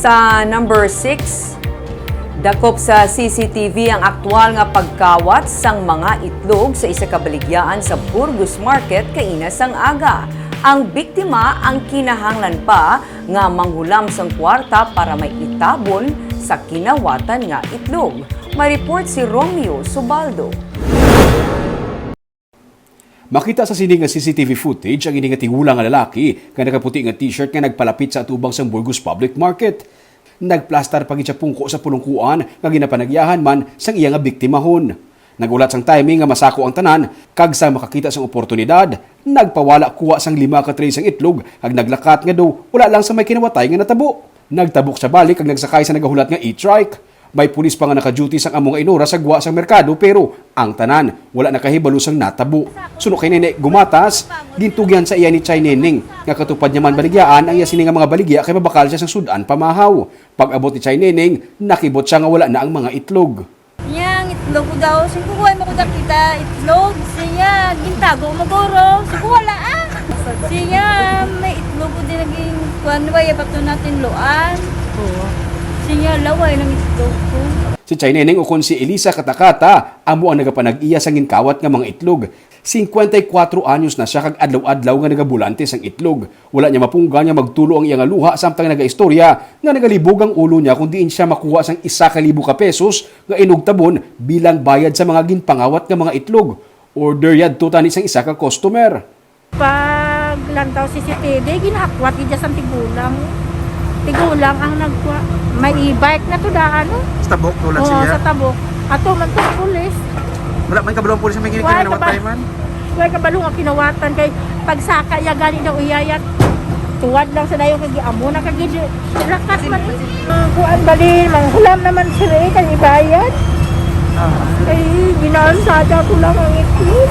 Sa number 6, dakop sa CCTV ang aktwal nga pagkawat sang mga itlog sa isa ka baligyaan sa Burgos Market kainas ang aga. Ang biktima ang kinahanglan pa nga manghulam sang kwarta para may itabon sa kinawatan nga itlog. May report si Romeo Subaldo. Makita sa sining nga CCTV footage ang ining tigulang nga lalaki nga nakaputi nga t-shirt nga nagpalapit sa atubang sang Burgos Public Market. Nagplastar pagid siya pungko sa pulungkuan nga ginapanagyahan man sang iya nga biktimahon. Nagulat sang timing nga masako ang tanan kag sa makakita sang oportunidad, nagpawala kuha sang 5 ka tray sang itlog kag naglakat nga do wala lang sa may kinawatay nga natabo. Nagtabok siya balik kag nagsakay sa nagahulat nga e-trike. May pulis pa nga naka-duty sang among inora sa gwa sang merkado pero ang tanan wala nakahibalo sang natabo. Suno kay Nene gumatas, gintugyan sa iya ni Chay Neneng nga katupad niya man baligyaan ang iya sini nga mga baligya kay mabakal siya sang sudan pamahaw. Pag abot ni Chay Neneng, nakibot siya nga wala na ang mga itlog. Yang itlog ko daw, sigukuha mo ko kita itlog, siya gintago magoro, siguwala siya may itlog ko din naging kuwan ba yapato natin loan. Siya laway ng itlog ko. Si Chay Neneng o kon si Elisa Katakata, amo ang nagapanag-iya sang ginkawat nga mga itlog. 54 anyos na siya kag adlaw-adlaw nga nagabulante sang itlog. Wala niya mapunggan nga magtulo ang iyang luha samtang nagaistorya nga nagalibog ang ulo niya kung diin siya makuha sang 1,000 ka pesos nga inugtabon bilang bayad sa mga ginpangawat nga mga itlog. Order yad to tani sang isa ka customer. Pag lantaw CCTV, ginahakwat gidya sa tigulang. Tigulang ang nagkuha. May e-bike na to daan. Sa tabok, tulad siya? Sa tabok. Ato man to pulis. Wala man kabalong pulis na may ginig na nawatay man? Wala kabalong ang kinawatan kay pagsaka ya gani daw iyayat. Tuwad lang sa dayo kay amo na kay lakas man. Kuan balin, manghulam naman sila kay ibayad. Kay ginaansada ko lang ang itlog.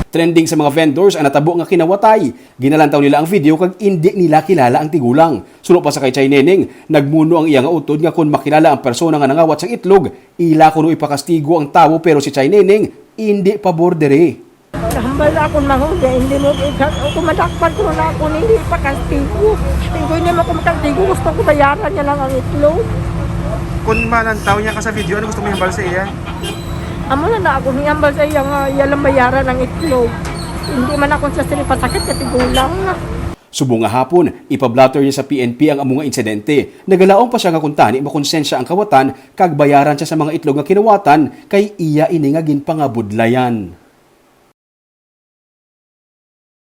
Trending sa mga vendors ang natabo nga kinawatay. Ginalantaw nila ang video kag hindi nila kilala ang tigulang. Suno pa sa kay Chay Neneng, nagmuno ang iya nga utod nga kung makilala ang persona nga nangawat sang itlog, ila kuno ipakastigo ang tawo pero si Chay Neneng hindi pabor dere. Hambal ako mahuli, hindi mo ako madakpan ko na ako hindi pakastigo. Hindi mo ako makastigo, gusto ko bayaran niya lang ang itlog. Kung malantaw niya ka sa video, ano gusto mo ihambal sa iya? Amo na ako hiyambal sa iya nga iyalang bayaran ng itlog. Hindi man ako sa pasakit kasi gulang na. Subong nga hapon, ipablatter niya sa PNP ang among nga insidente. Nagalaong pa siya nga kuntani makonsensya ang kawatan kag bayaran siya sa mga itlog nga kinawatan kay iya ini nga ginpangabudlayan.